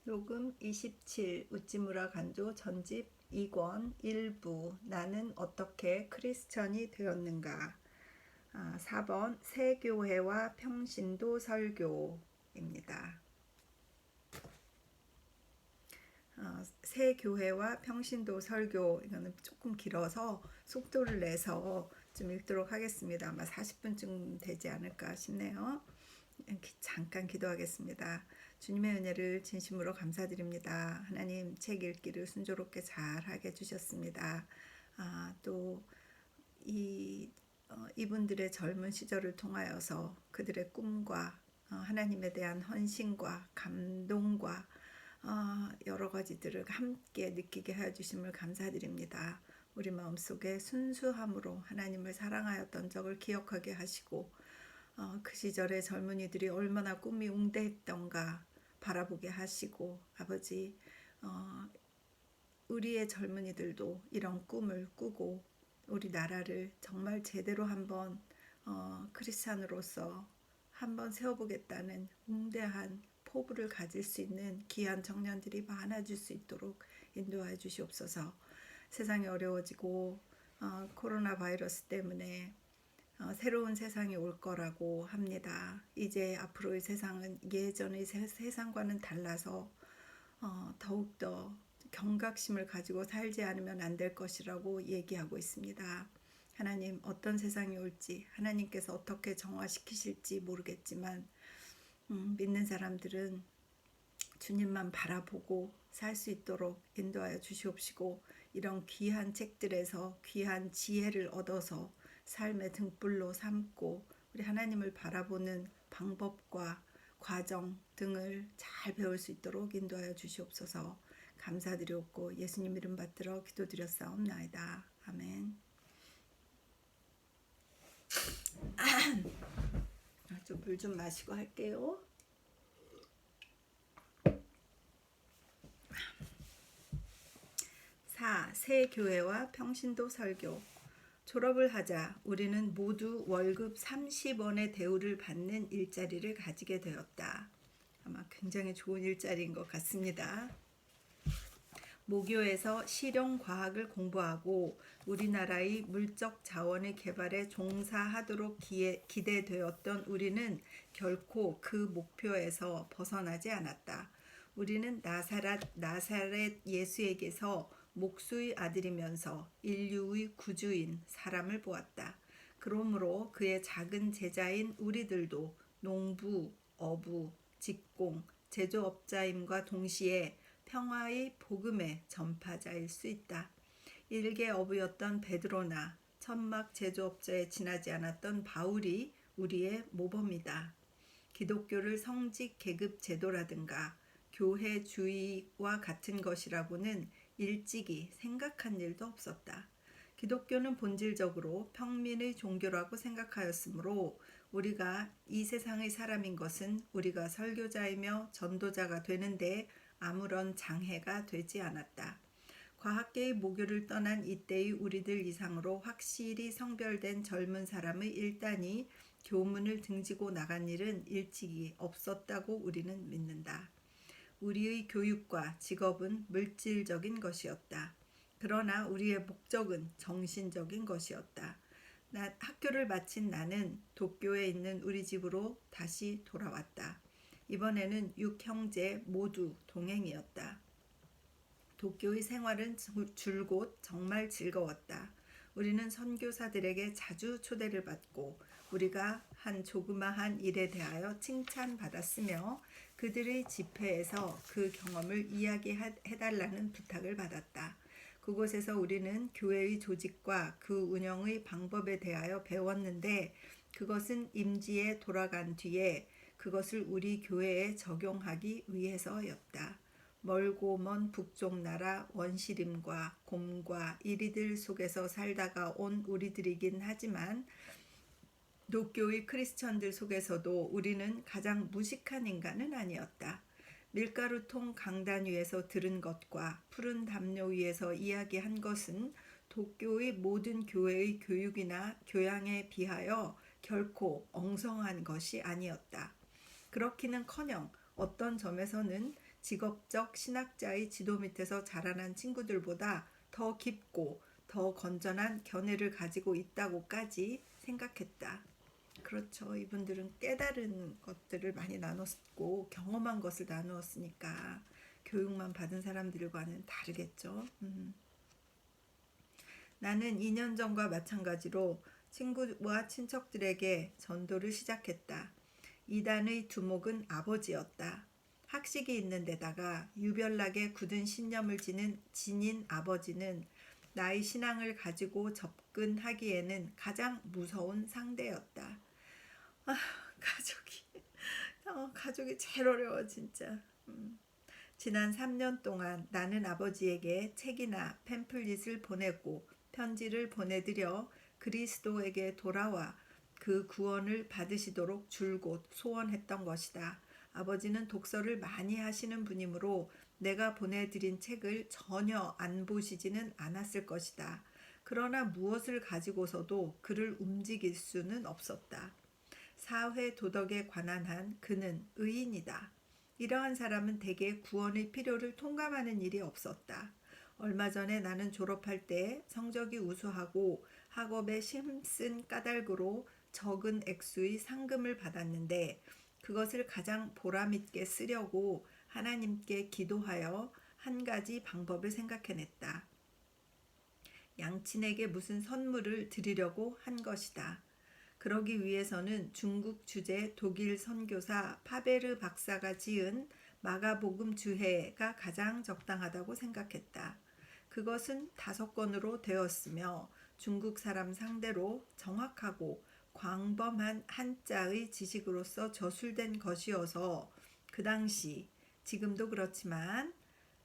녹음 27 우찌무라 간조 전집 2권 1부 나는 어떻게 크리스천이 되었는가. 4번 새 교회와 평신도 설교입니다. 새 교회와 평신도 설교, 이거는 조금 길어서 속도를 내서 좀 읽도록 하겠습니다. 아마 40분쯤 되지 않을까 싶네요. 잠깐 기도하겠습니다. 주님의 은혜를 진심으로 감사드립니다. 하나님, 책 읽기를 순조롭게 잘하게 해주셨습니다. 또 이분들의 젊은 시절을 통하여서 그들의 꿈과 하나님에 대한 헌신과 감동과 여러 가지들을 함께 느끼게 해주심을 감사드립니다. 우리 마음속에 순수함으로 하나님을 사랑하였던 적을 기억하게 하시고 그 시절의 젊은이들이 얼마나 꿈이 웅대했던가 바라보게 하시고, 아버지, 우리의 젊은이들도 이런 꿈을 꾸고 우리 나라를 정말 제대로 한번 크리스찬으로서 한번 세워보겠다는 웅대한 포부를 가질 수 있는 귀한 청년들이 많아질 수 있도록 인도하여 주시옵소서. 세상이 어려워지고 코로나 바이러스 때문에 새로운 세상이 올 거라고 합니다. 이제 앞으로의 세상은 예전의 세상과는 달라서 더욱더 경각심을 가지고 살지 않으면 안 될 것이라고 얘기하고 있습니다. 하나님, 어떤 세상이 올지 하나님께서 어떻게 정화시키실지 모르겠지만 믿는 사람들은 주님만 바라보고 살 수 있도록 인도하여 주시옵시고, 이런 귀한 책들에서 귀한 지혜를 얻어서 삶의 등불로 삼고 우리 하나님을 바라보는 방법과 과정 등을 잘 배울 수 있도록 인도하여 주시옵소서. 감사드리옵고 예수님 이름 받들어 기도드렸사옵나이다. 아멘. 좀 물 좀 마시고 할게요. 4. 새 교회와 평신도 설교. 졸업을 하자 우리는 모두 월급 30원의 대우를 받는 일자리를 가지게 되었다. 아마 굉장히 좋은 일자리인 것 같습니다. 모교에서 실용과학을 공부하고 우리나라의 물적 자원의 개발에 종사하도록 기대되었던 우리는 결코 그 목표에서 벗어나지 않았다. 우리는 나사렛 예수에게서 목수의 아들이면서 인류의 구주인 사람을 보았다. 그러므로 그의 작은 제자인 우리들도 농부, 어부, 직공, 제조업자임과 동시에 평화의 복음의 전파자일 수 있다. 일개 어부였던 베드로나 천막 제조업자에 지나지 않았던 바울이 우리의 모범이다. 기독교를 성직 계급 제도라든가 교회주의와 같은 것이라고는 일찍이 생각한 일도 없었다. 기독교는 본질적으로 평민의 종교라고 생각하였으므로 우리가 이 세상의 사람인 것은 우리가 설교자이며 전도자가 되는데 아무런 장애가 되지 않았다. 과학계의 모교를 떠난 이때의 우리들 이상으로 확실히 성별된 젊은 사람의 일단이 교문을 등지고 나간 일은 일찍이 없었다고 우리는 믿는다. 우리의 교육과 직업은 물질적인 것이었다. 그러나 우리의 목적은 정신적인 것이었다. 학교를 마친 나는 도쿄에 있는 우리 집으로 다시 돌아왔다. 이번에는 6형제 모두 동행이었다. 도쿄의 생활은 줄곧 정말 즐거웠다. 우리는 선교사들에게 자주 초대를 받고 우리가 한 조그마한 일에 대하여 칭찬받았으며 그들의 집회에서 그 경험을 이야기해달라는 부탁을 받았다. 그곳에서 우리는 교회의 조직과 그 운영의 방법에 대하여 배웠는데 그것은 임지에 돌아간 뒤에 그것을 우리 교회에 적용하기 위해서였다. 멀고 먼 북쪽 나라 원시림과 곰과 이리들 속에서 살다가 온 우리들이긴 하지만 도쿄의 크리스천들 속에서도 우리는 가장 무식한 인간은 아니었다. 밀가루통 강단 위에서 들은 것과 푸른 담요 위에서 이야기한 것은 도쿄의 모든 교회의 교육이나 교양에 비하여 결코 엉성한 것이 아니었다. 그렇기는커녕 어떤 점에서는 직업적 신학자의 지도 밑에서 자라난 친구들보다 더 깊고 더 건전한 견해를 가지고 있다고까지 생각했다. 그렇죠. 이분들은 깨달은 것들을 많이 나눴고 경험한 것을 나누었으니까 교육만 받은 사람들과는 다르겠죠. 나는 2년 전과 마찬가지로 친구와 친척들에게 전도를 시작했다. 이단의 두목은 아버지였다. 학식이 있는 데다가 유별나게 굳은 신념을 지닌 아버지는 나의 신앙을 가지고 접근하기에는 가장 무서운 상대였다. 아, 가족이 제일 어려워 진짜. 지난 3년 동안 나는 아버지에게 책이나 팸플릿을 보내고 편지를 보내드려 그리스도에게 돌아와 그 구원을 받으시도록 줄곧 소원했던 것이다. 아버지는 독서를 많이 하시는 분이므로 내가 보내드린 책을 전혀 안 보시지는 않았을 것이다. 그러나 무엇을 가지고서도 그를 움직일 수는 없었다. 사회 도덕에 관한 한 그는 의인이다. 이러한 사람은 대개 구원의 필요를 통감하는 일이 없었다. 얼마 전에 나는 졸업할 때 성적이 우수하고 학업에 힘쓴 까닭으로 적은 액수의 상금을 받았는데 그것을 가장 보람있게 쓰려고 하나님께 기도하여 한 가지 방법을 생각해냈다. 양친에게 무슨 선물을 드리려고 한 것이다. 그러기 위해서는 중국 주재 독일 선교사 파베르 박사가 지은 마가복음 주해가 가장 적당하다고 생각했다. 그것은 5권으로 되었으며 중국 사람 상대로 정확하고 광범한 한자의 지식으로서 저술된 것이어서 그 당시, 지금도 그렇지만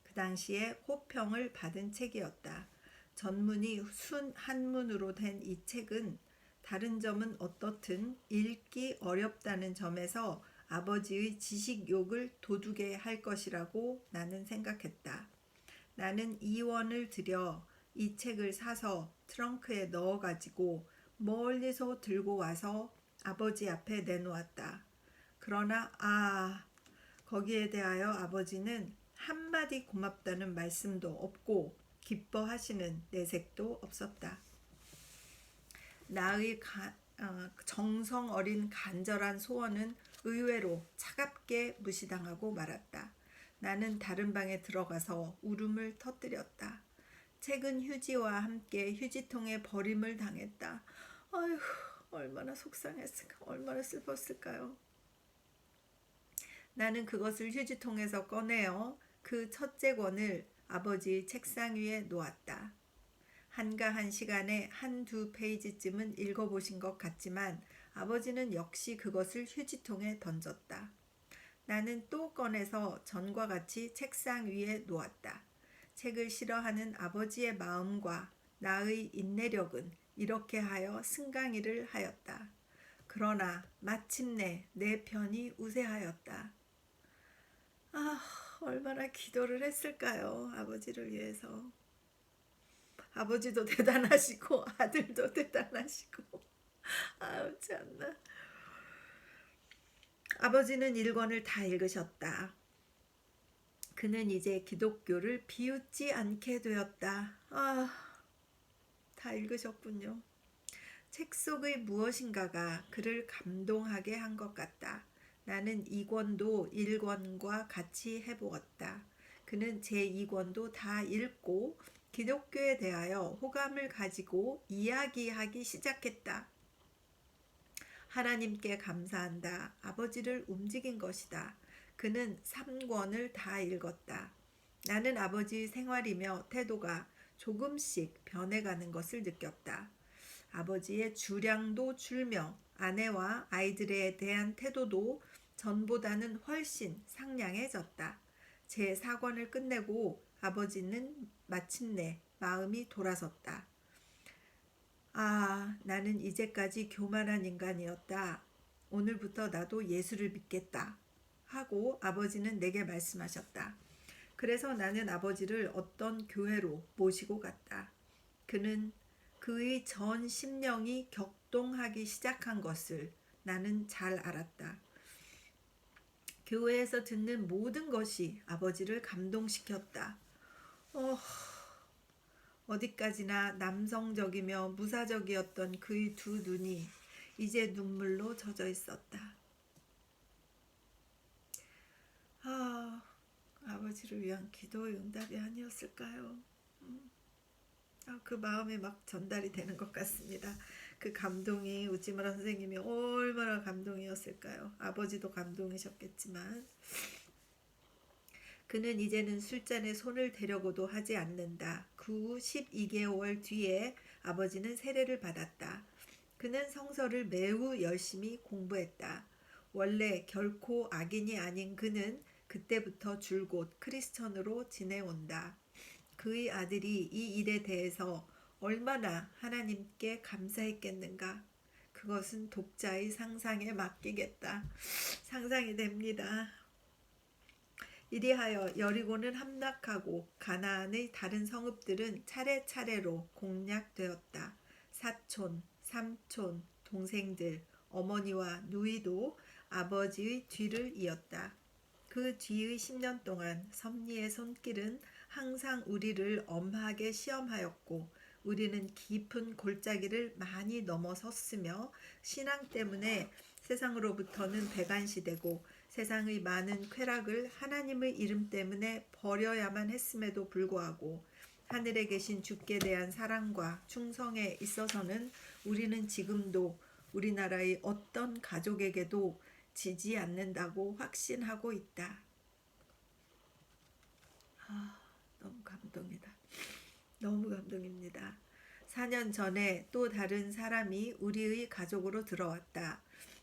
그 당시에 호평을 받은 책이었다. 전문이 순 한문으로 된 이 책은 다른 점은 어떻든 읽기 어렵다는 점에서 아버지의 지식욕을 도두게 할 것이라고 나는 생각했다. 나는 2원을 들여 이 책을 사서 트렁크에 넣어가지고 멀리서 들고 와서 아버지 앞에 내놓았다. 그러나 거기에 대하여 아버지는 한마디 고맙다는 말씀도 없고 기뻐하시는 내색도 없었다. 나의 정성 어린 간절한 소원은 의외로 차갑게 무시당하고 말았다. 나는 다른 방에 들어가서 울음을 터뜨렸다. 책은 휴지와 함께 휴지통에 버림을 당했다. 아휴, 얼마나 속상했을까, 얼마나 슬펐을까요? 나는 그것을 휴지통에서 꺼내어 그 첫째 권을 아버지 책상 위에 놓았다. 한가한 시간에 1-2페이지쯤은 읽어보신 것 같지만 아버지는 역시 그것을 휴지통에 던졌다. 나는 또 꺼내서 전과 같이 책상 위에 놓았다. 책을 싫어하는 아버지의 마음과 나의 인내력은 이렇게 하여 승강이를 하였다. 그러나 마침내 내 편이 우세하였다. 얼마나 기도를 했을까요? 아버지를 위해서. 아버지도 대단하시고 아들도 대단하시고 참나. 아버지는 1권을 다 읽으셨다. 그는 이제 기독교를 비웃지 않게 되었다. 다 읽으셨군요. 책 속의 무엇인가가 그를 감동하게 한 것 같다. 나는 2권도 1권과 같이 해보았다. 그는 제2권도 다 읽고 기독교에 대하여 호감을 가지고 이야기하기 시작했다. 하나님께 감사한다. 아버지를 움직인 것이다. 그는 3권을 다 읽었다. 나는 아버지의 생활이며 태도가 조금씩 변해가는 것을 느꼈다. 아버지의 주량도 줄며 아내와 아이들에 대한 태도도 전보다는 훨씬 상냥해졌다. 제 4권을 끝내고 아버지는 마침내 마음이 돌아섰다. 나는 이제까지 교만한 인간이었다. 오늘부터 나도 예수를 믿겠다. 하고 아버지는 내게 말씀하셨다. 그래서 나는 아버지를 어떤 교회로 모시고 갔다. 그는 그의 전 심령이 격동하기 시작한 것을 나는 잘 알았다. 교회에서 듣는 모든 것이 아버지를 감동시켰다. 어디까지나 남성적이며 무사적이었던 그의 두 눈이 이제 눈물로 젖어 있었다. 아버지를 위한 기도의 응답이 아니었을까요? 그 마음이 막 전달이 되는 것 같습니다. 그 감동이 우찌무라 선생님이 얼마나 감동이었을까요? 아버지도 감동이셨겠지만 그는 이제는 술잔에 손을 대려고도 하지 않는다. 그 후 12개월 뒤에 아버지는 세례를 받았다. 그는 성서를 매우 열심히 공부했다. 원래 결코 악인이 아닌 그는 그때부터 줄곧 크리스천으로 지내온다. 그의 아들이 이 일에 대해서 얼마나 하나님께 감사했겠는가. 그것은 독자의 상상에 맡기겠다. 상상이 됩니다. 이리하여 여리고는 함락하고 가나안의 다른 성읍들은 차례차례로 공략되었다. 사촌, 삼촌, 동생들, 어머니와 누이도 아버지의 뒤를 이었다. 그 뒤의 10년 동안 섭리의 손길은 항상 우리를 엄하게 시험하였고 우리는 깊은 골짜기를 많이 넘어섰으며 신앙 때문에 세상으로부터는 배관시되고 세상의 많은 쾌락을 하나님의 이름 때문에 버려야만 했음에도 불구하고 하늘에 계신 주께 대한 사랑과 충성에 있어서는 우리는 지금도 우리나라의 어떤 가족에게도 지지 않는다고 확신하고 있다. 너무 감동이다. 너무 감동입니다. 4년 전에 또 다른 사람이 우리의 가족으로 들어왔다.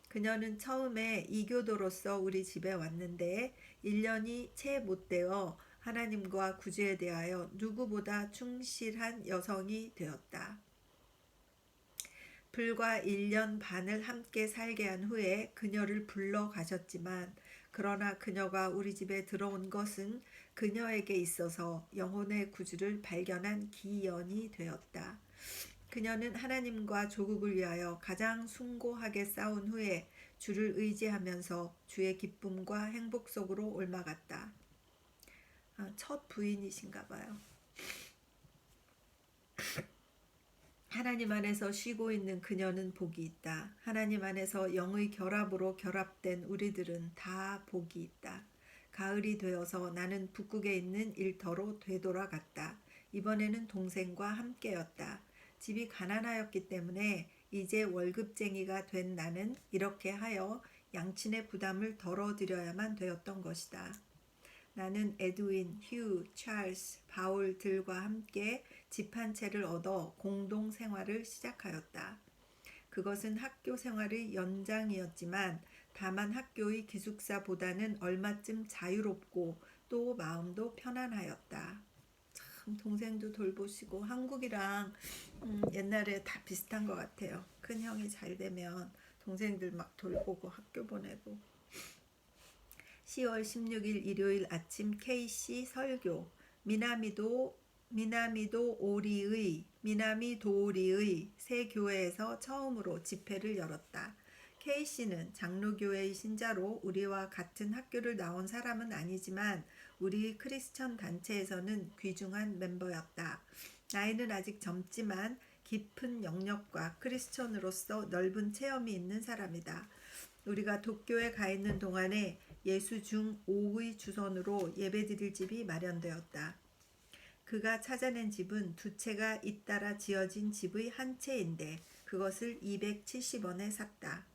그녀는 처음에 이교도로서 우리 집에 왔는데 1년이 채 못 되어 하나님과 구주에 대하여 누구보다 충실한 여성이 되었다. 불과 1년 반을 함께 살게 한 후에 그녀를 불러 가셨지만 그러나 그녀가 우리 집에 들어온 것은 그녀에게 있어서 영혼의 구주를 발견한 기연이 되었다. 그녀는 하나님과 조국을 위하여 가장 숭고하게 싸운 후에 주를 의지하면서 주의 기쁨과 행복 속으로 옮아갔다. 첫 부인이신가 봐요. 하나님 안에서 쉬고 있는 그녀는 복이 있다. 하나님 안에서 영의 결합으로 결합된 우리들은 다 복이 있다. 가을이 되어서 나는 북극에 있는 일터로 되돌아갔다. 이번에는 동생과 함께였다. 집이 가난하였기 때문에 이제 월급쟁이가 된 나는 이렇게 하여 양친의 부담을 덜어드려야만 되었던 것이다. 나는 에드윈, 휴, 찰스, 바울들과 함께 집 한 채를 얻어 공동 생활을 시작하였다. 그것은 학교 생활의 연장이었지만 다만 학교의 기숙사보다는 얼마쯤 자유롭고 또 마음도 편안하였다. 참 동생도 돌보시고 한국이랑 옛날에 다 비슷한 것 같아요. 큰 형이 잘 되면 동생들 막 돌보고 학교 보내고. 10월 16일 일요일 아침 KC 설교 미나미도오리의 새 교회에서 처음으로 집회를 열었다. K씨는 장로교회의 신자로 우리와 같은 학교를 나온 사람은 아니지만 우리 크리스천 단체에서는 귀중한 멤버였다. 나이는 아직 젊지만 깊은 영역과 크리스천으로서 넓은 체험이 있는 사람이다. 우리가 도쿄에 가 있는 동안에 예수 중 5의 주선으로 예배드릴 집이 마련되었다. 그가 찾아낸 집은 두 채가 잇따라 지어진 집의 한 채인데 그것을 270원에 샀다.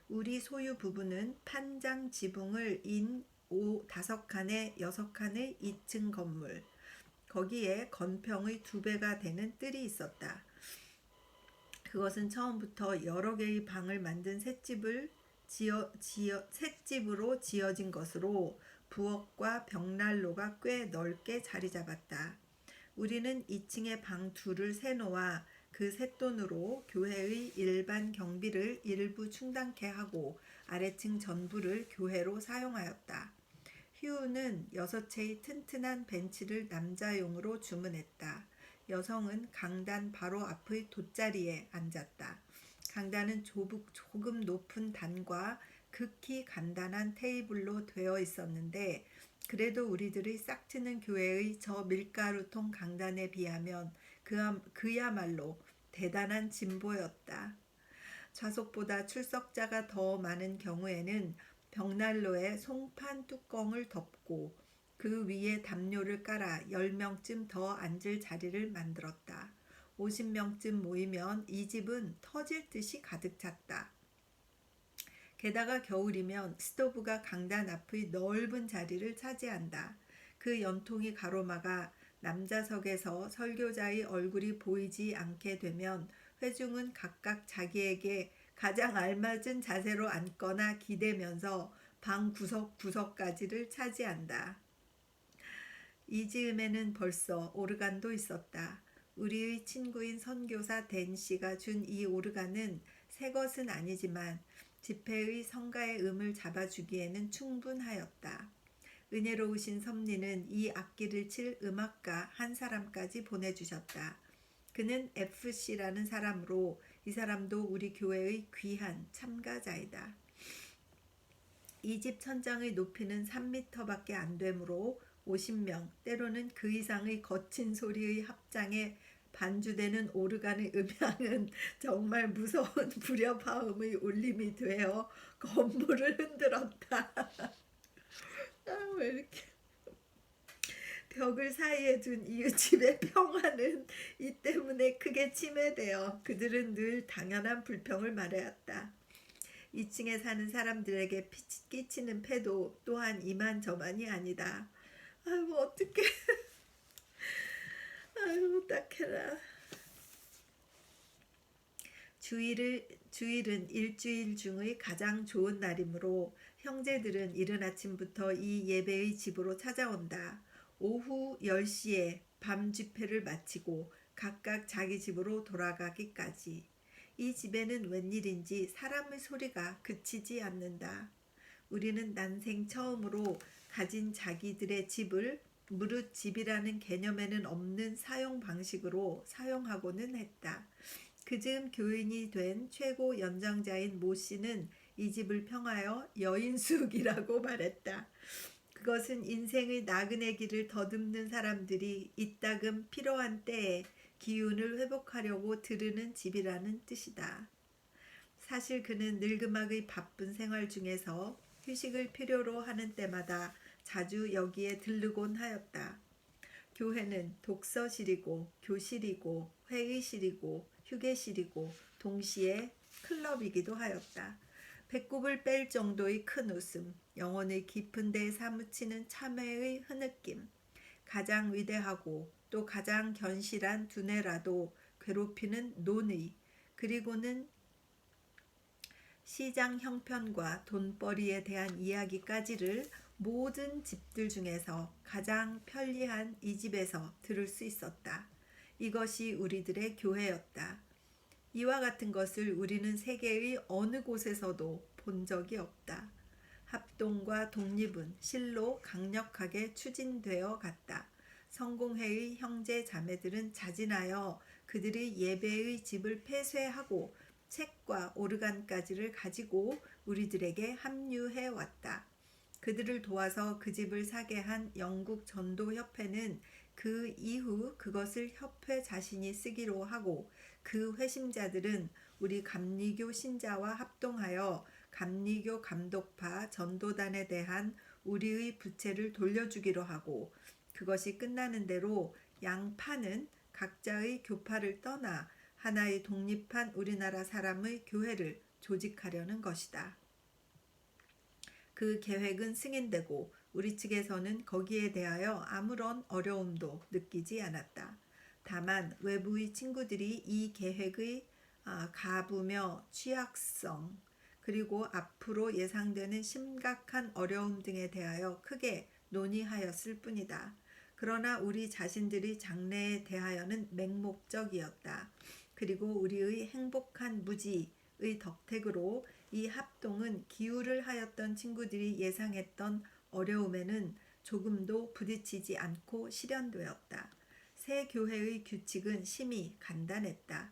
우리 소유 부부는 판장 지붕을 인 5칸에 6칸의 2층 건물, 거기에 건평의 2배가 되는 뜰이 있었다. 그것은 처음부터 여러 개의 방을 만든 셋집으로 지어진 것으로 부엌과 벽난로가 꽤 넓게 자리 잡았다. 우리는 2층에 방 2를 새놓아 그 쇳돈으로 교회의 일반 경비를 일부 충당케 하고 아래층 전부를 교회로 사용하였다. 휴는 6채의 튼튼한 벤치를 남자용으로 주문했다. 여성은 강단 바로 앞의 돗자리에 앉았다. 강단은 조금 높은 단과 극히 간단한 테이블로 되어 있었는데 그래도 우리들의 싹트는 교회의 저 밀가루통 강단에 비하면 그야말로 대단한 진보였다. 좌석보다 출석자가 더 많은 경우에는 벽난로에 송판 뚜껑을 덮고 그 위에 담요를 깔아 10명쯤 더 앉을 자리를 만들었다. 50명쯤 모이면 이 집은 터질 듯이 가득 찼다. 게다가 겨울이면 스토브가 강단 앞의 넓은 자리를 차지한다. 그 연통이 가로막아 남좌석에서 설교자의 얼굴이 보이지 않게 되면 회중은 각각 자기에게 가장 알맞은 자세로 앉거나 기대면서 방 구석구석까지를 차지한다. 이 즈음에는 벌써 오르간도 있었다. 우리의 친구인 선교사 댄 씨가 준 이 오르간은 새 것은 아니지만 집회의 성가의 음을 잡아주기에는 충분하였다. 은혜로우신 섭리는 이 악기를 칠 음악가 한 사람까지 보내주셨다. 그는 FC라는 사람으로 이 사람도 우리 교회의 귀한 참가자이다. 이 집 천장의 높이는 3미터밖에 안 되므로 50명, 때로는 그 이상의 거친 소리의 합장에 반주되는 오르간의 음향은 정말 무서운 불협화음의 울림이 되어 건물을 흔들었다. 왜 이렇게 벽을 사이에 둔 이웃집의 평화는 이 때문에 크게 침해되어 그들은 늘 당연한 불평을 말해왔다. 2층에 사는 사람들에게 끼치는 폐도 또한 이만저만이 아니다. 아이고 어떡해. 아이고 딱해라. 주일은 일주일 중의 가장 좋은 날이므로 형제들은 이른 아침부터 이 예배의 집으로 찾아온다. 오후 10시에 밤 집회를 마치고 각각 자기 집으로 돌아가기까지. 이 집에는 웬일인지 사람의 소리가 그치지 않는다. 우리는 난생 처음으로 가진 자기들의 집을 무릇 집이라는 개념에는 없는 사용 방식으로 사용하고는 했다. 그즈음 교인이 된 최고 연장자인 모 씨는 이 집을 평하여 여인숙이라고 말했다. 그것은 인생의 나그네 길을 더듬는 사람들이 이따금 필요한 때에 기운을 회복하려고 들으는 집이라는 뜻이다. 사실 그는 늙음악의 바쁜 생활 중에서 휴식을 필요로 하는 때마다 자주 여기에 들르곤 하였다. 교회는 독서실이고 교실이고 회의실이고 휴게실이고 동시에 클럽이기도 하였다. 배꼽을 뺄 정도의 큰 웃음, 영혼의 깊은 데에 사무치는 참회의 흐느낌, 가장 위대하고 또 가장 견실한 두뇌라도 괴롭히는 논의, 그리고는 시장 형편과 돈벌이에 대한 이야기까지를 모든 집들 중에서 가장 편리한 이 집에서 들을 수 있었다. 이것이 우리들의 교회였다. 이와 같은 것을 우리는 세계의 어느 곳에서도 본 적이 없다. 합동과 독립은 실로 강력하게 추진되어 갔다. 성공회의 형제 자매들은 자진하여 그들의 예배의 집을 폐쇄하고 책과 오르간까지를 가지고 우리들에게 합류해 왔다. 그들을 도와서 그 집을 사게 한 영국 전도협회는 그 이후 그것을 협회 자신이 쓰기로 하고 그 회심자들은 우리 감리교 신자와 합동하여 감리교 감독파 전도단에 대한 우리의 부채를 돌려주기로 하고 그것이 끝나는 대로 양파는 각자의 교파를 떠나 하나의 독립한 우리나라 사람의 교회를 조직하려는 것이다. 그 계획은 승인되고 우리 측에서는 거기에 대하여 아무런 어려움도 느끼지 않았다. 다만 외부의 친구들이 이 계획의 가부며 취약성 그리고 앞으로 예상되는 심각한 어려움 등에 대하여 크게 논의하였을 뿐이다. 그러나 우리 자신들의 장래에 대하여는 맹목적이었다. 그리고 우리의 행복한 무지의 덕택으로 이 합동은 기우를 하였던 친구들이 예상했던 어려움에는 조금도 부딪히지 않고 실현되었다. 새 교회의 규칙은 심히 간단했다.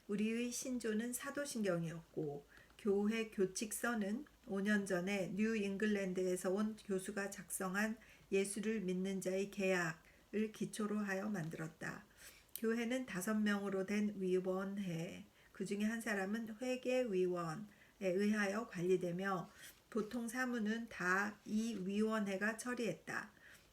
우리의 신조는 사도신경이었고 교회 교칙서는 5년 전에 뉴 잉글랜드에서 온 교수가 작성한 예수를 믿는 자의 계약을 기초로 하여 만들었다. 교회는 5명으로 된 위원회, 그 중에 한 사람은 회계위원에 의하여 관리되며 보통 사무는 다 이 위원회가 처리했다.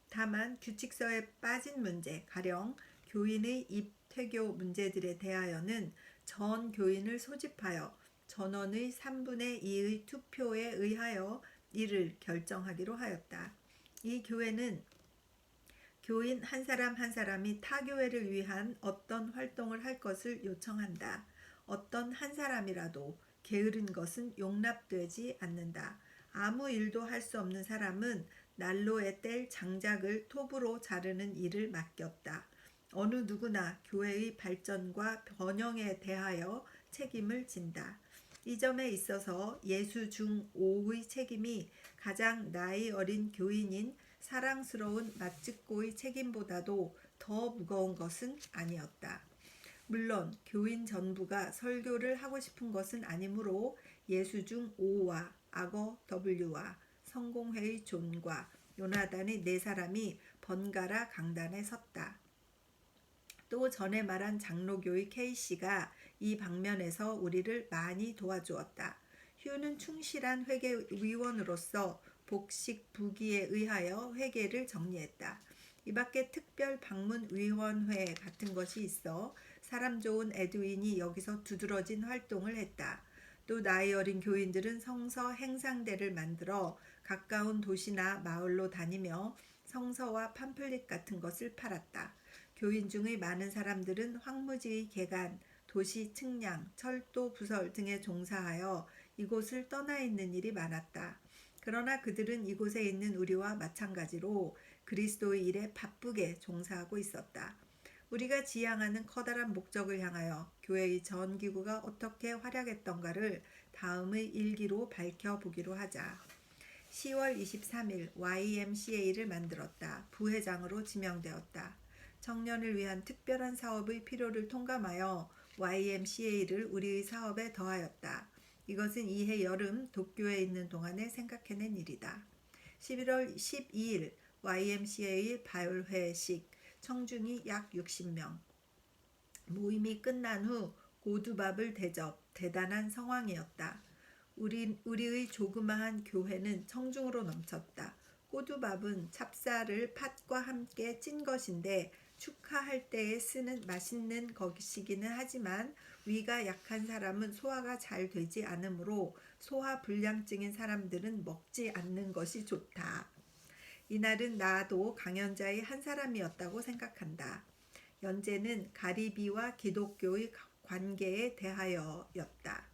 다만 규칙서에 빠진 문제, 가령 교인의 입퇴교 문제들에 대하여는 전 교인을 소집하여 전원의 3분의 2의 투표에 의하여 이를 결정하기로 하였다. 이 교회는 교인 한 사람 한 사람이 타 교회를 위한 어떤 활동을 할 것을 요청한다. 어떤 한 사람이라도 게으른 것은 용납되지 않는다. 아무 일도 할 수 없는 사람은 난로에 뗄 장작을 톱으로 자르는 일을 맡겼다. 어느 누구나 교회의 발전과 번영에 대하여 책임을 진다. 이 점에 있어서 예수 중5의 책임이 가장 나이 어린 교인인 사랑스러운 마츠코의 책임보다도 더 무거운 것은 아니었다. 물론 교인 전부가 설교를 하고 싶은 것은 아니므로 예수 중 5와 악어 W와 성공회의 존과 요나단의 4사람이 번갈아 강단에 섰다. 또 전에 말한 장로교의 K씨가 이 방면에서 우리를 많이 도와주었다. 휴는 충실한 회계위원으로서 복식 부기에 의하여 회계를 정리했다. 이 밖에 특별 방문위원회 같은 것이 있어 사람 좋은 에드윈이 여기서 두드러진 활동을 했다. 또 나이 어린 교인들은 성서 행상대를 만들어 가까운 도시나 마을로 다니며 성서와 팜플릿 같은 것을 팔았다. 교인 중의 많은 사람들은 황무지의 개간, 도시 측량, 철도 부설 등에 종사하여 이곳을 떠나 있는 일이 많았다. 그러나 그들은 이곳에 있는 우리와 마찬가지로 그리스도의 일에 바쁘게 종사하고 있었다. 우리가 지향하는 커다란 목적을 향하여 교회의 전 기구가 어떻게 활약했던가를 다음의 일기로 밝혀보기로 하자. 10월 23일 YMCA를 만들었다. 부회장으로 지명되었다. 청년을 위한 특별한 사업의 필요를 통감하여 YMCA를 우리의 사업에 더하였다. 이것은 이해 여름 도쿄에 있는 동안에 생각해낸 일이다. 11월 12일 YMCA 발회식, 청중이 약 60명. 모임이 끝난 후 고두밥을 대접, 대단한 상황이었다. 우리의 조그마한 교회는 청중으로 넘쳤다. 꼬두밥은 찹쌀을 팥과 함께 찐 것인데 축하할 때에 쓰는 맛있는 것이기는 하지만 위가 약한 사람은 소화가 잘 되지 않으므로 소화 불량증인 사람들은 먹지 않는 것이 좋다. 이날은 나도 강연자의 한 사람이었다고 생각한다. 연재는 가리비와 기독교의 관계에 대하여였다.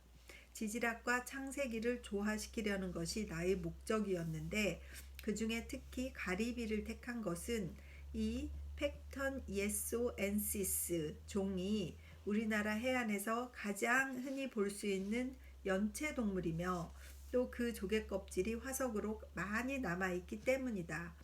지질학과 창세기를 조화시키려는 것이 나의 목적이었는데 그 중에 특히 가리비를 택한 것은 이 팩턴 예소엔시스 종이 우리나라 해안에서 가장 흔히 볼 수 있는 연체동물이며 또 그 조개 껍질이 화석으로 많이 남아있기 때문이다.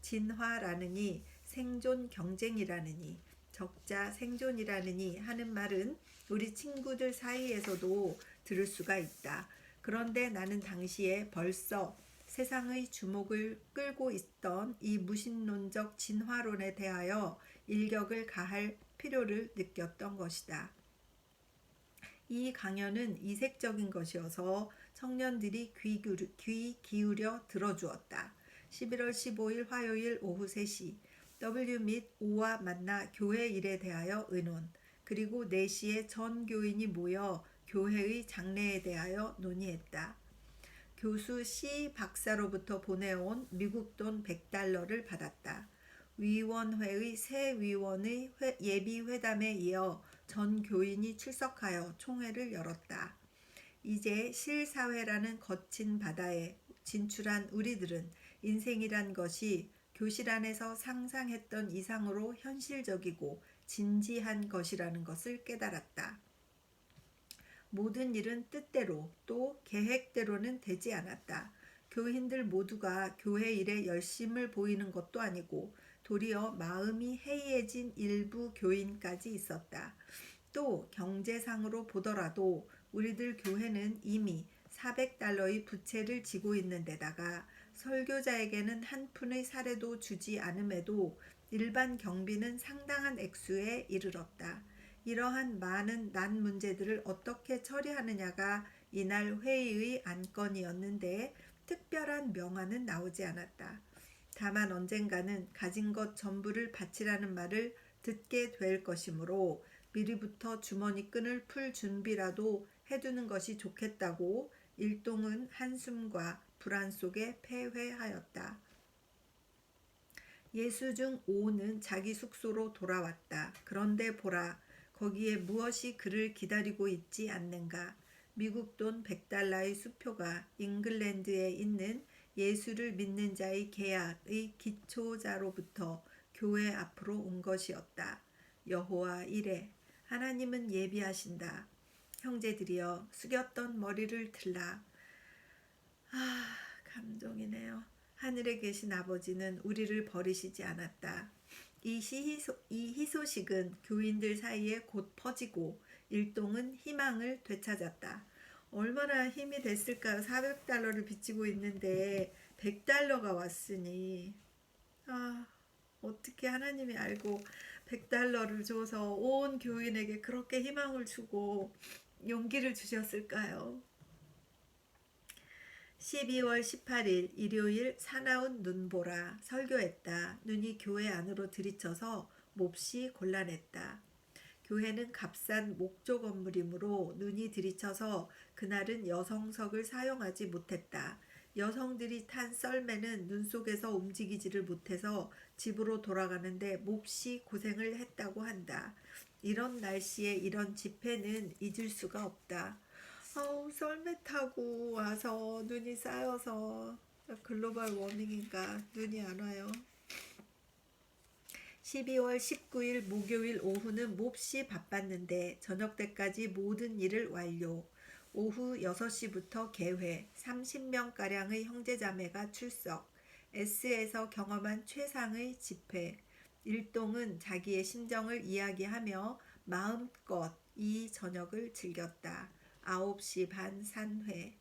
진화라느니 생존 경쟁이라느니 적자 생존이라느니 하는 말은 우리 친구들 사이에서도 들을 수가 있다. 그런데 나는 당시에 벌써 세상의 주목을 끌고 있던 이 무신론적 진화론에 대하여 일격을 가할 필요를 느꼈던 것이다. 이 강연은 이색적인 것이어서 청년들이 귀 기울여 들어주었다. 11월 15일 화요일 오후 3시 W 및 O와 만나 교회 일에 대하여 의논, 그리고 4시에 전 교인이 모여 교회의 장래에 대하여 논의했다. 교수 C 박사로부터 보내온 미국 돈 $100를 받았다. 위원회의 새 위원의 예비 회담에 이어 전 교인이 출석하여 총회를 열었다. 이제 실사회라는 거친 바다에 진출한 우리들은 인생이란 것이 교실 안에서 상상했던 이상으로 현실적이고 진지한 것이라는 것을 깨달았다. 모든 일은 뜻대로 또 계획대로는 되지 않았다. 교인들 모두가 교회 일에 열심을 보이는 것도 아니고 도리어 마음이 해이해진 일부 교인까지 있었다. 또 경제상으로 보더라도 우리들 교회는 이미 400달러의 부채를 지고 있는 데다가 설교자에게는 한 푼의 사례도 주지 않음에도 일반 경비는 상당한 액수에 이르렀다. 이러한 많은 난 문제들을 어떻게 처리하느냐가 이날 회의의 안건이었는데 특별한 명안은 나오지 않았다. 다만 언젠가는 가진 것 전부를 바치라는 말을 듣게 될 것이므로 미리부터 주머니 끈을 풀 준비라도 해두는 것이 좋겠다고 일동은 한숨과 불안 속에 패회하였다. 예수중 5는 자기 숙소로 돌아왔다. 그런데 보라, 거기에 무엇이 그를 기다리고 있지 않는가. 미국 돈 100달러의 수표가 잉글랜드에 있는 예수를 믿는 자의 계약의 기초자로부터 교회 앞으로 온 것이었다. 여호와 이래, 하나님은 예비하신다. 형제들이여, 숙였던 머리를 들라. 감동이네요. 하늘에 계신 아버지는 우리를 버리시지 않았다. 이 희소식은 교인들 사이에 곧 퍼지고 일동은 희망을 되찾았다. 얼마나 힘이 됐을까요? 400달러를 빚지고 있는데 100달러가 왔으니 어떻게 하나님이 알고 100달러를 줘서 온 교인에게 그렇게 희망을 주고 용기를 주셨을까요? 12월 18일 일요일 사나운 눈보라 설교했다. 눈이 교회 안으로 들이쳐서 몹시 곤란했다. 교회는 값싼 목조 건물이므로 눈이 들이쳐서 그날은 여성석을 사용하지 못했다. 여성들이 탄 썰매는 눈 속에서 움직이지를 못해서 집으로 돌아가는데 몹시 고생을 했다고 한다. 이런 날씨에 이런 집회는 잊을 수가 없다. 썰매 타고 와서 눈이 쌓여서 글로벌 워밍인가 눈이 안 와요. 12월 19일 목요일 오후는 몹시 바빴는데 저녁 때까지 모든 일을 완료. 오후 6시부터 개회, 30명가량의 형제자매가 출석, S에서 경험한 최상의 집회. 일동은 자기의 심정을 이야기하며 마음껏 이 저녁을 즐겼다. 9시 반 산회.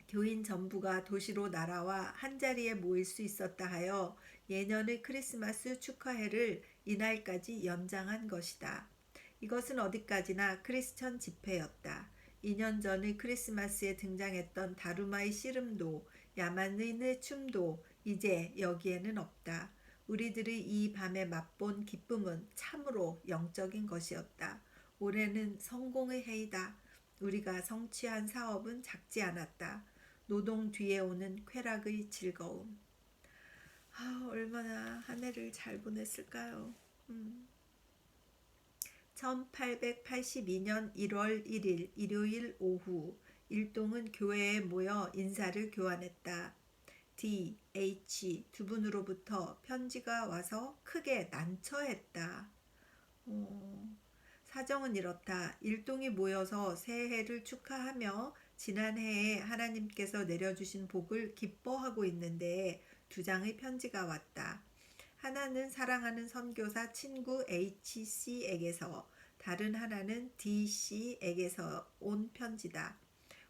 교인 전부가 도시로 날아와 한자리에 모일 수 있었다 하여 예년의 크리스마스 축하회를 이날까지 연장한 것이다. 이것은 어디까지나 크리스천 집회였다. 2년 전의 크리스마스에 등장했던 다루마의 씨름도 야만의 춤도 이제 여기에는 없다. 우리들의 이 밤에 맛본 기쁨은 참으로 영적인 것이었다. 올해는 성공의 해이다. 우리가 성취한 사업은 작지 않았다. 노동 뒤에 오는 쾌락의 즐거움. 얼마나 한 해를 잘 보냈을까요? 1882년 1월 1일 일요일 오후 일동은 교회에 모여 인사를 교환했다. D, H 두 분으로부터 편지가 와서 크게 난처했다. 사정은 이렇다. 일동이 모여서 새해를 축하하며 지난해에 하나님께서 내려주신 복을 기뻐하고 있는데 2장의 편지가 왔다. 하나는 사랑하는 선교사 친구 HC에게서, 다른 하나는 DC에게서 온 편지다.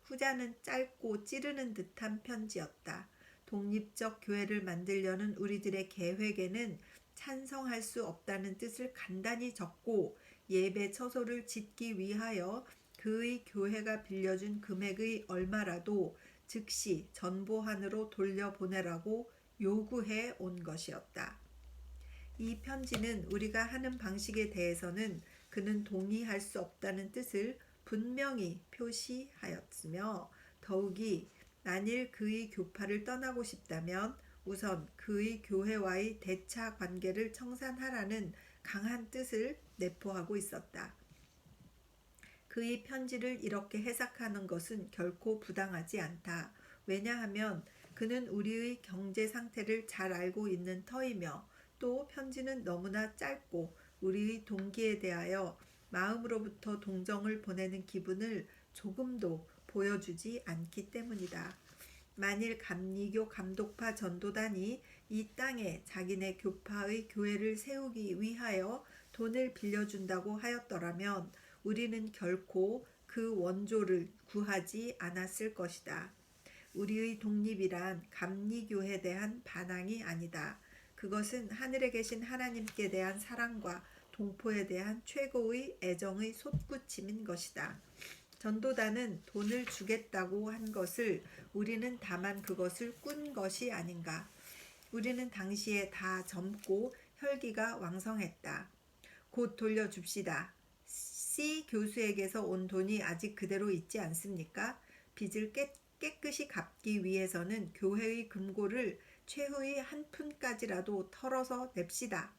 후자는 짧고 찌르는 듯한 편지였다. 독립적 교회를 만들려는 우리들의 계획에는 찬성할 수 없다는 뜻을 간단히 적고 예배 처소를 짓기 위하여 그의 교회가 빌려준 금액의 얼마라도 즉시 전보한으로 돌려보내라고 요구해 온 것이었다. 이 편지는 우리가 하는 방식에 대해서는 그는 동의할 수 없다는 뜻을 분명히 표시하였으며 더욱이 만일 그의 교파를 떠나고 싶다면 우선 그의 교회와의 대차 관계를 청산하라는 강한 뜻을 내포하고 있었다. 그의 편지를 이렇게 해석하는 것은 결코 부당하지 않다. 왜냐하면 그는 우리의 경제 상태를 잘 알고 있는 터이며 또 편지는 너무나 짧고 우리의 동기에 대하여 마음으로부터 동정을 보내는 기분을 조금도 보여주지 않기 때문이다. 만일 감리교 감독파 전도단이 이 땅에 자기네 교파의 교회를 세우기 위하여 돈을 빌려준다고 하였더라면 우리는 결코 그 원조를 구하지 않았을 것이다. 우리의 독립이란 감리교에 대한 반항이 아니다. 그것은 하늘에 계신 하나님께 대한 사랑과 동포에 대한 최고의 애정의 솟구침인 것이다. 전도단은 돈을 주겠다고 한 것을 우리는 다만 그것을 꾼 것이 아닌가. 우리는 당시에 다 젊고 혈기가 왕성했다. 곧 돌려줍시다. C 교수에게서 온 돈이 아직 그대로 있지 않습니까? 빚을 깨끗이 갚기 위해서는 교회의 금고를 최후의 한 푼까지라도 털어서 냅시다.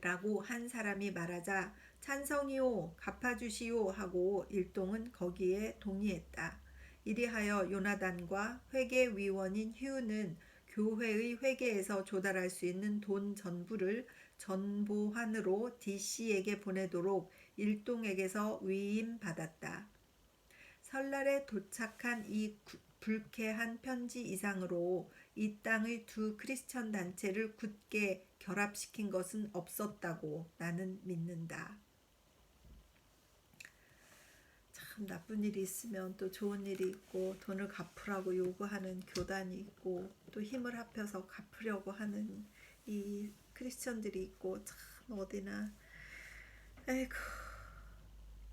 라고 한 사람이 말하자 찬성이요 갚아주시오 하고 일동은 거기에 동의했다. 이리하여 요나단과 회계위원인 휴는 교회의 회계에서 조달할 수 있는 돈 전부를 전보환으로 DC에게 보내도록 일동에게서 위임받았다. 설날에 도착한 이 불쾌한 편지 이상으로 이 땅의 두 크리스천 단체를 굳게 결합시킨 것은 없었다고 나는 믿는다. 참 나쁜 일이 있으면 또 좋은 일이 있고 돈을 갚으라고 요구하는 교단이 있고 또 힘을 합해서 갚으려고 하는 이 크리스천들이 있고 참 어디나 에이구.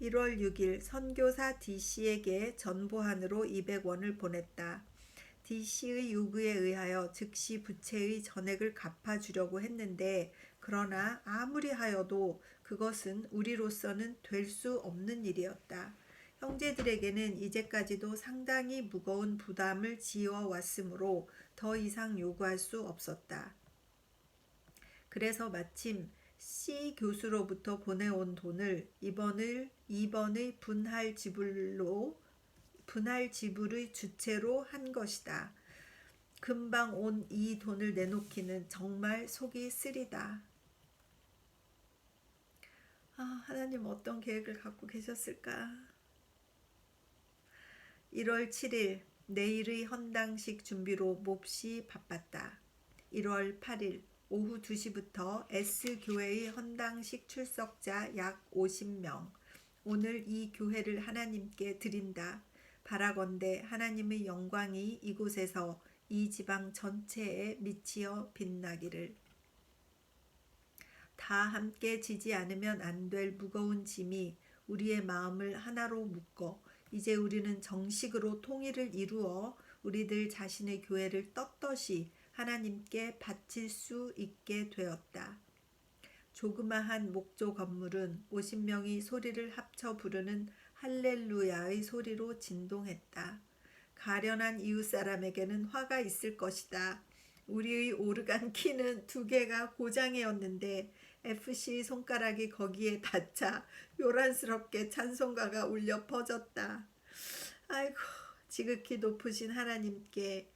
1월 6일 선교사 DC에게 전보환으로 200원을 보냈다. DC의 요구에 의하여 즉시 부채의 전액을 갚아주려고 했는데 그러나 아무리 하여도 그것은 우리로서는 될 수 없는 일이었다. 형제들에게는 이제까지도 상당히 무거운 부담을 지어왔으므로 더 이상 요구할 수 없었다. 그래서 마침 C 교수로부터 보내온 돈을 이번의 분할 지불의 주체로 한 것이다. 금방 온 이 돈을 내놓기는 정말 속이 쓰리다. 하나님 어떤 계획을 갖고 계셨을까? 1월 7일 내일의 헌당식 준비로 몹시 바빴다. 1월 8일 오후 2시부터 S교회의 헌당식 출석자 약 50명. 오늘 이 교회를 하나님께 드린다. 바라건대 하나님의 영광이 이곳에서 이 지방 전체에 미치어 빛나기를. 다 함께 지지 않으면 안 될 무거운 짐이 우리의 마음을 하나로 묶어 이제 우리는 정식으로 통일을 이루어 우리들 자신의 교회를 떳떳이 하나님께 바칠 수 있게 되었다. 조그마한 목조 건물은 50명이 소리를 합쳐 부르는 할렐루야의 소리로 진동했다. 가련한 이웃사람에게는 화가 있을 것이다. 우리의 오르간 키는 2개가 고장이었는데 FC 손가락이 거기에 닿자 요란스럽게 찬송가가 울려 퍼졌다. 아이고, 지극히 높으신 하나님께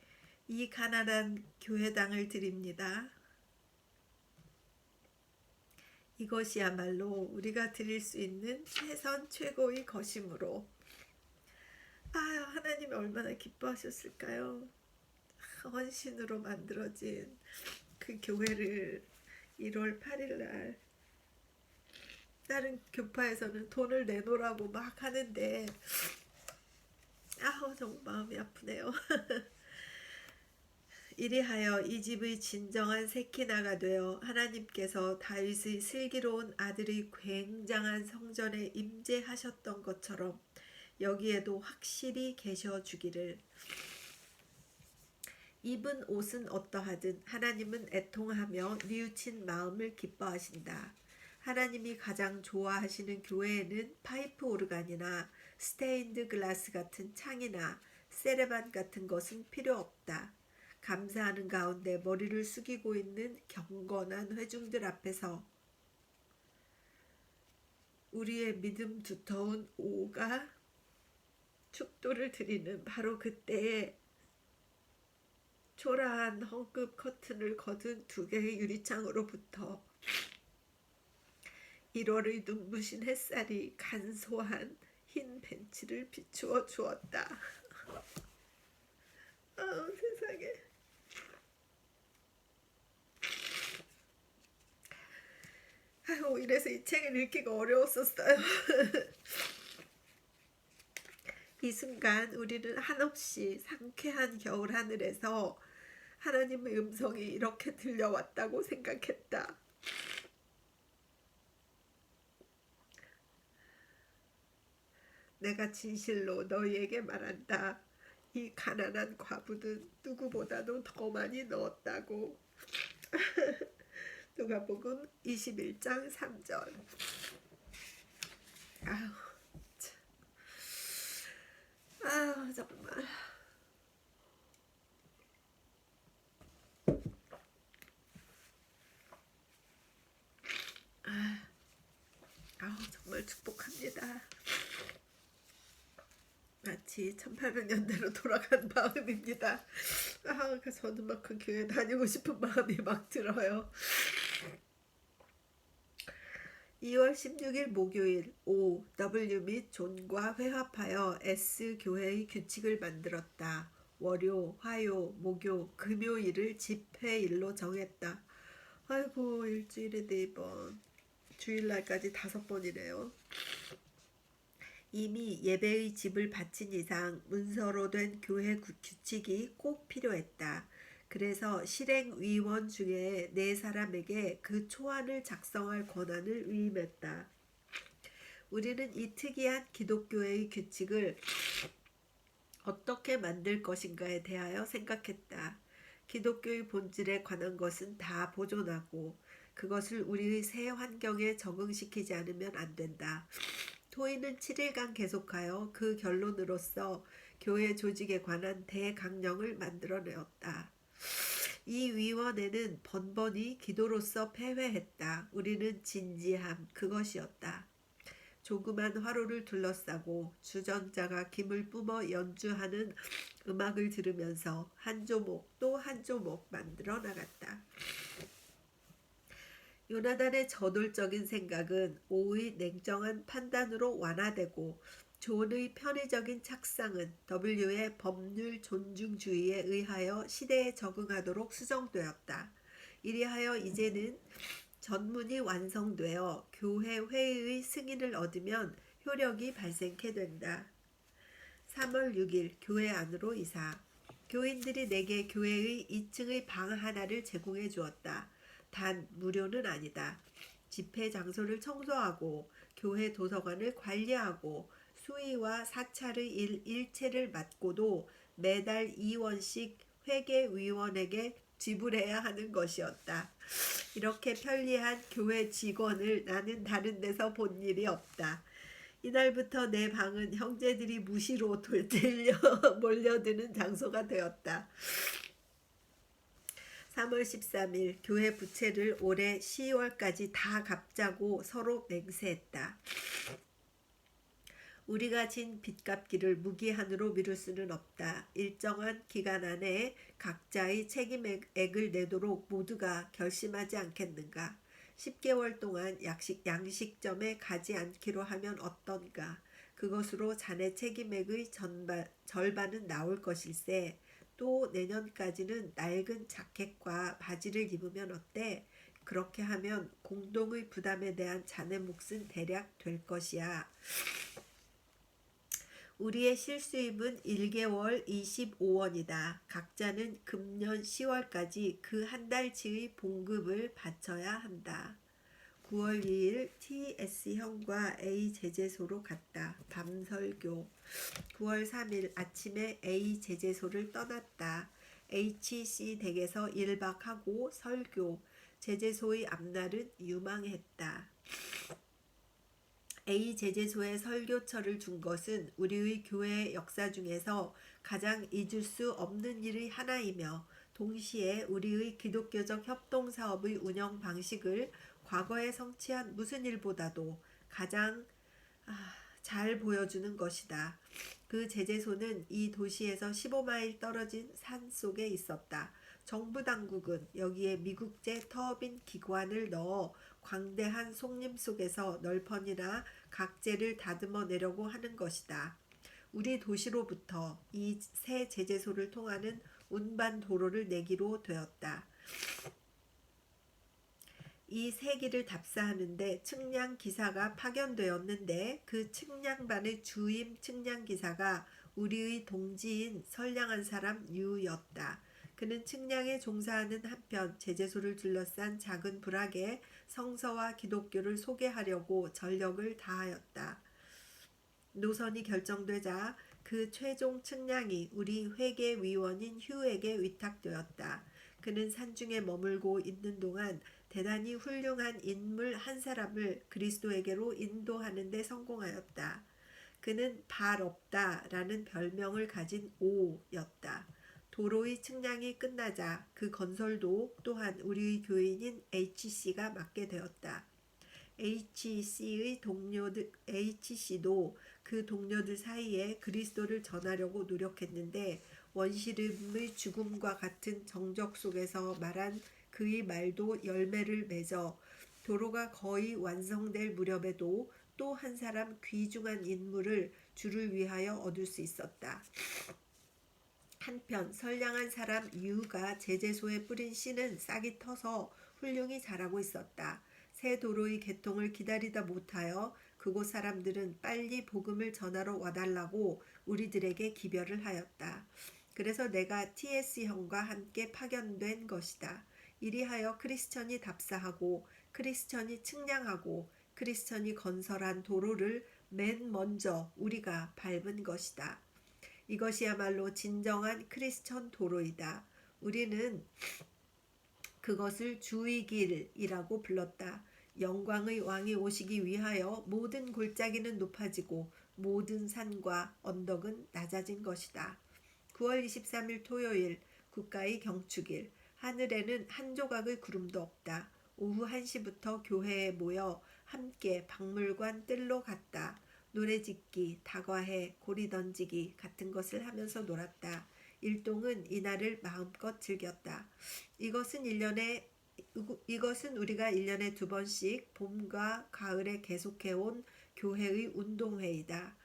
이 가난한 교회당을 드립니다. 이것이야말로 우리가 드릴 수 있는 최선 최고의 것이므로 하나님이 얼마나 기뻐하셨을까요? 헌신으로 만들어진 그 교회를 1월 8일 날 다른 교파에서는 돈을 내놓으라고 막 하는데 정말 마음이 아프네요. 이리하여 이 집의 진정한 세키나가 되어 하나님께서 다윗의 슬기로운 아들의 굉장한 성전에 임재하셨던 것처럼 여기에도 확실히 계셔주기를. 입은 옷은 어떠하든 하나님은 애통하며 뉘우친 마음을 기뻐하신다. 하나님이 가장 좋아하시는 교회에는 파이프 오르간이나 스테인드 글라스 같은 창이나 세레반 같은 것은 필요 없다. 감사하는 가운데 머리를 숙이고 있는 경건한 회중들 앞에서 우리의 믿음 두터운 오가 축도를 드리는 바로 그때에 초라한 헝겊 커튼을 거둔 2개의 유리창으로부터 1월의 눈부신 햇살이 간소한 흰 벤치를 비추어 주었다. 세상에. 이래서 이 책을 읽기가 어려웠었어요. 이 순간 우리는 한없이 상쾌한 겨울 하늘에서 하나님의 음성이 이렇게 들려왔다고 생각했다. 내가 진실로 너희에게 말한다. 이 가난한 과부는 누구보다도 더 많이 넣었다고. 누가복음 21장 3절. 아우, 참. 아우, 정말. 아우, 정말 축복합니다. 마치 1800년대로 돌아간 마음입니다. 저는 막 그 교회 다니고 싶은 마음이 막 들어요. 2월 16일 목요일 O, W 및 존과 회합하여 S 교회의 규칙을 만들었다. 월요, 화요, 목요, 금요일을 집회일로 정했다. 아이고, 일주일에 4번, 주일날까지 5번이네요. 이미 예배의 집을 바친 이상 문서로 된 교회 규칙이 꼭 필요했다. 그래서 실행위원 중에 4사람에게 그 초안을 작성할 권한을 위임했다. 우리는 이 특이한 기독교의 규칙을 어떻게 만들 것인가에 대하여 생각했다. 기독교의 본질에 관한 것은 다 보존하고 그것을 우리의 새 환경에 적응시키지 않으면 안 된다. 토의는 7일간 계속하여 그 결론으로서 교회 조직에 관한 대강령을 만들어내었다. 이 위원회는 번번이 기도로서 패회했다. 우리는 진지함, 그것이었다. 조그만 화로를 둘러싸고 주전자가 김을 뿜어 연주하는 음악을 들으면서 한 조목 또 한 조목 만들어 나갔다. 요나단의 저돌적인 생각은 오의 냉정한 판단으로 완화되고 존의 편의적인 착상은 W의 법률 존중주의에 의하여 시대에 적응하도록 수정되었다. 이리하여 이제는 전문이 완성되어 교회 회의의 승인을 얻으면 효력이 발생케 된다. 3월 6일 교회 안으로 이사. 교인들이 내게 교회의 2층의 방 하나를 제공해 주었다. 단 무료는 아니다. 집회 장소를 청소하고 교회 도서관을 관리하고 수의와 사찰의 일체를 맡고도 매달 2원씩 회계위원에게 지불해야 하는 것이었다. 이렇게 편리한 교회 직원을 나는 다른 데서 본 일이 없다. 이날부터 내 방은 형제들이 무시로 돌들려 몰려드는 장소가 되었다. 3월 13일 교회 부채를 올해 12월까지 다 갚자고 서로 맹세했다. 우리가 진 빚갚기를 무기한으로 미룰 수는 없다. 일정한 기간 안에 각자의 책임액을 내도록 모두가 결심하지 않겠는가. 10개월 동안 양식점에 가지 않기로 하면 어떤가. 그것으로 자네 책임액의 절반은 나올 것일세. 또 내년까지는 낡은 자켓과 바지를 입으면 어때? 그렇게 하면 공동의 부담에 대한 자네 몫은 대략 될 것이야. 우리의 실수입은 1개월 25원이다. 각자는 금년 10월까지 그 한 달치의 봉급을 바쳐야 한다. 9월 2일 TS형과 A 제재소로 갔다. 밤설교. 9월 3일 아침에 A 제재소를 떠났다. HC 댁에서 1박하고 설교. 제재소의 앞날은 유망했다. A 제재소에 설교처를 준 것은 우리의 교회 역사 중에서 가장 잊을 수 없는 일의 하나이며 동시에 우리의 기독교적 협동사업의 운영 방식을 과거에 성취한 무슨 일보다도 가장 잘 보여주는 것이다. 그 제재소는 이 도시에서 15마일 떨어진 산 속에 있었다. 정부 당국은 여기에 미국제 터빈 기관을 넣어 광대한 속림 속에서 널펀이나 각재를 다듬어 내려고 하는 것이다. 우리 도시로부터 이 새 제재소를 통하는 운반 도로를 내기로 되었다. 이 세기를 답사하는데 측량 기사가 파견되었는데 그 측량반의 주임 측량 기사가 우리의 동지인 선량한 사람 유였다. 그는 측량에 종사하는 한편 제재소를 둘러싼 작은 부락에 성서와 기독교를 소개하려고 전력을 다하였다. 노선이 결정되자 그 최종 측량이 우리 회계위원인 휴에게 위탁되었다. 그는 산중에 머물고 있는 동안 대단히 훌륭한 인물 한 사람을 그리스도에게로 인도하는 데 성공하였다. 그는 발 없다라는 별명을 가진 오였다. 도로의 측량이 끝나자 그 건설도 또한 우리의 교인인 HC가 맡게 되었다. HC도 그 동료들 사이에 그리스도를 전하려고 노력했는데 원시름의 죽음과 같은 정적 속에서 말한 그의 말도 열매를 맺어 도로가 거의 완성될 무렵에도 또 한 사람 귀중한 인물을 주를 위하여 얻을 수 있었다. 한편 선량한 사람 유가 제재소에 뿌린 씨는 싹이 터서 훌륭히 자라고 있었다. 새 도로의 개통을 기다리다 못하여 그곳 사람들은 빨리 복음을 전하러 와달라고 우리들에게 기별을 하였다. 그래서 내가 TS 형과 함께 파견된 것이다. 이리하여 크리스천이 답사하고 크리스천이 측량하고 크리스천이 건설한 도로를 맨 먼저 우리가 밟은 것이다. 이것이야말로 진정한 크리스천 도로이다. 우리는 그것을 주의 길이라고 불렀다. 영광의 왕이 오시기 위하여 모든 골짜기는 높아지고 모든 산과 언덕은 낮아진 것이다. 9월 23일 토요일 국가의 경축일. 하늘에는 한 조각의 구름도 없다. 오후 1시부터 교회에 모여 함께 박물관 뜰로 갔다. 노래짓기, 다과해, 고리 던지기 같은 것을 하면서 놀았다. 일동은 이날을 마음껏 즐겼다. 이것은 우리가 1년에 2번씩 봄과 가을에 계속해온 교회의 운동회이다.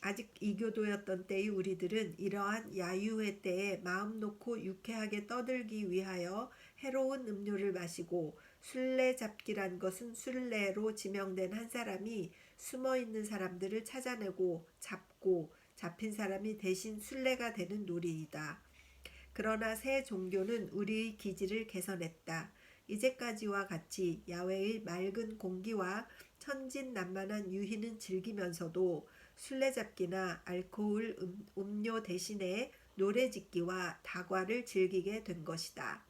아직 이교도였던 때의 우리들은 이러한 야유회 때에 마음 놓고 유쾌하게 떠들기 위하여 해로운 음료를 마시고 술래잡기란 것은 술래로 지명된 한 사람이 숨어있는 사람들을 찾아내고 잡고 잡힌 사람이 대신 술래가 되는 놀이이다. 그러나 새 종교는 우리의 기질을 개선했다. 이제까지와 같이 야외의 맑은 공기와 천진난만한 유희는 즐기면서도 술래잡기나 알코올 음료 대신에 노래짓기와 다과를 즐기게 된 것이다.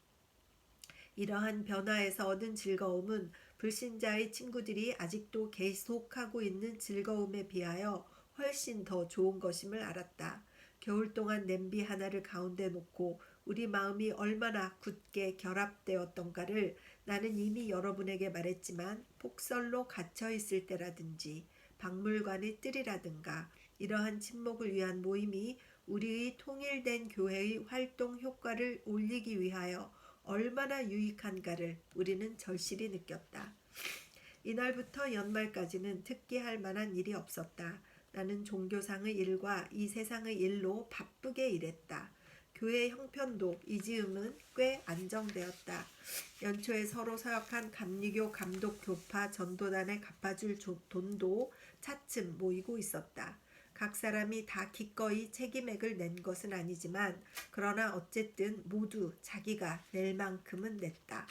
이러한 변화에서 얻은 즐거움은 불신자의 친구들이 아직도 계속하고 있는 즐거움에 비하여 훨씬 더 좋은 것임을 알았다. 겨울 동안 냄비 하나를 가운데 놓고 우리 마음이 얼마나 굳게 결합되었던가를 나는 이미 여러분에게 말했지만 폭설로 갇혀 있을 때라든지 박물관의 뜰이라든가 이러한 침묵을 위한 모임이 우리의 통일된 교회의 활동 효과를 올리기 위하여 얼마나 유익한가를 우리는 절실히 느꼈다. 이날부터 연말까지는 특기할 만한 일이 없었다. 나는 종교상의 일과 이 세상의 일로 바쁘게 일했다. 교회 형편도 이 즈음은 꽤 안정되었다. 연초에 서로 서역한 감리교 감독교파 전도단에 갚아줄 돈도 차츰 모이고 있었다. 각 사람이 다 기꺼이 책임액을 낸 것은 아니지만 그러나 어쨌든 모두 자기가 낼 만큼은 냈다.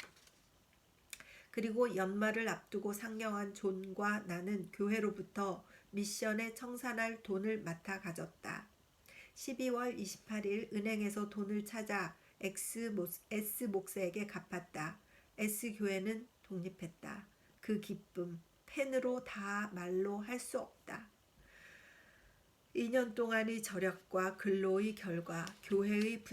그리고 연말을 앞두고 상경한 존과 나는 교회로부터 미션에 청산할 돈을 맡아 가졌다. 12월 28일 은행에서 돈을 찾아 S목사에게 갚았다. S교회는 독립했다. 그 기쁨, 펜으로 다 말로 할 수 없다. 2년 동안의 절약과 근로의 결과 교회의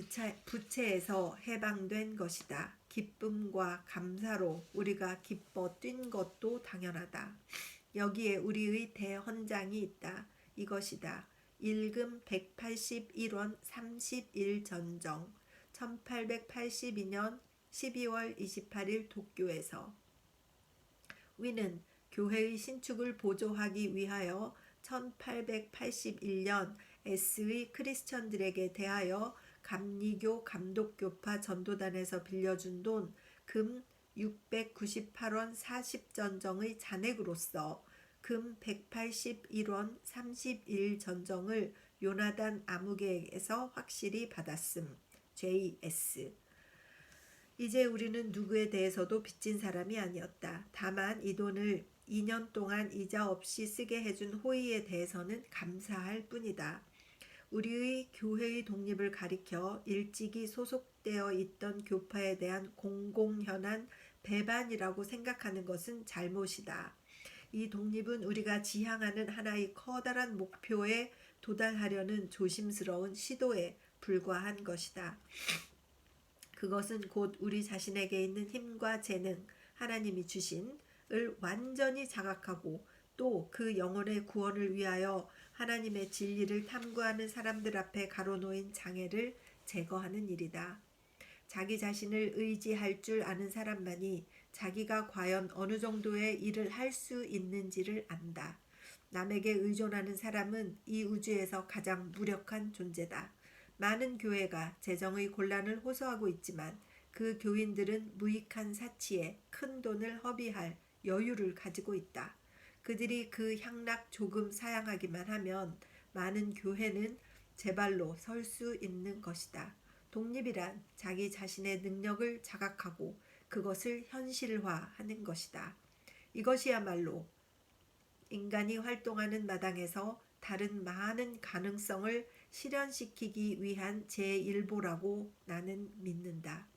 부채에서 해방된 것이다. 기쁨과 감사로 우리가 기뻐 뛴 것도 당연하다. 여기에 우리의 대헌장이 있다. 이것이다. 일금 181원 31전정 1882년 12월 28일 도쿄에서 위는 교회의 신축을 보조하기 위하여 1881년 S의 크리스천들에게 대하여 감리교 감독교파 전도단에서 빌려준 돈 금 698원 40전정의 잔액으로서 금 181원 31전정을 요나단 아무개에게서 확실히 받았음. JS. 이제 우리는 누구에 대해서도 빚진 사람이 아니었다. 다만 이 돈을 2년 동안 이자 없이 쓰게 해준 호의에 대해서는 감사할 뿐이다. 우리의 교회의 독립을 가리켜 일찍이 소속되어 있던 교파에 대한 공공연한 배반이라고 생각하는 것은 잘못이다. 이 독립은 우리가 지향하는 하나의 커다란 목표에 도달하려는 조심스러운 시도에 불과한 것이다. 그것은 곧 우리 자신에게 있는 힘과 재능, 하나님이 주신을 완전히 자각하고 또 그 영혼의 구원을 위하여 하나님의 진리를 탐구하는 사람들 앞에 가로놓인 장애를 제거하는 일이다. 자기 자신을 의지할 줄 아는 사람만이 자기가 과연 어느 정도의 일을 할 수 있는지를 안다. 남에게 의존하는 사람은 이 우주에서 가장 무력한 존재다. 많은 교회가 재정의 곤란을 호소하고 있지만 그 교인들은 무익한 사치에 큰 돈을 허비할 여유를 가지고 있다. 그들이 그 향락 조금 사양하기만 하면 많은 교회는 제 발로 설 수 있는 것이다. 독립이란 자기 자신의 능력을 자각하고 그것을 현실화하는 것이다. 이것이야말로 인간이 활동하는 마당에서 다른 많은 가능성을 실현시키기 위한 제1보라고 나는 믿는다.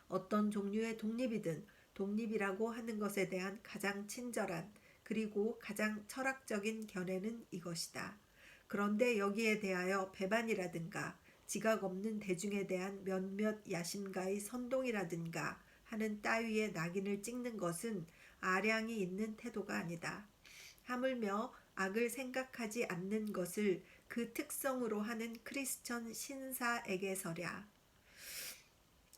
어떤 종류의 독립이든 독립이라고 하는 것에 대한 가장 친절한 그리고 가장 철학적인 견해는 이것이다. 그런데 여기에 대하여 배반이라든가 지각 없는 대중에 대한 몇몇 야심가의 선동이라든가 하는 따위의 낙인을 찍는 것은 아량이 있는 태도가 아니다. 하물며 악을 생각하지 않는 것을 그 특성으로 하는 크리스천 신사에게서랴.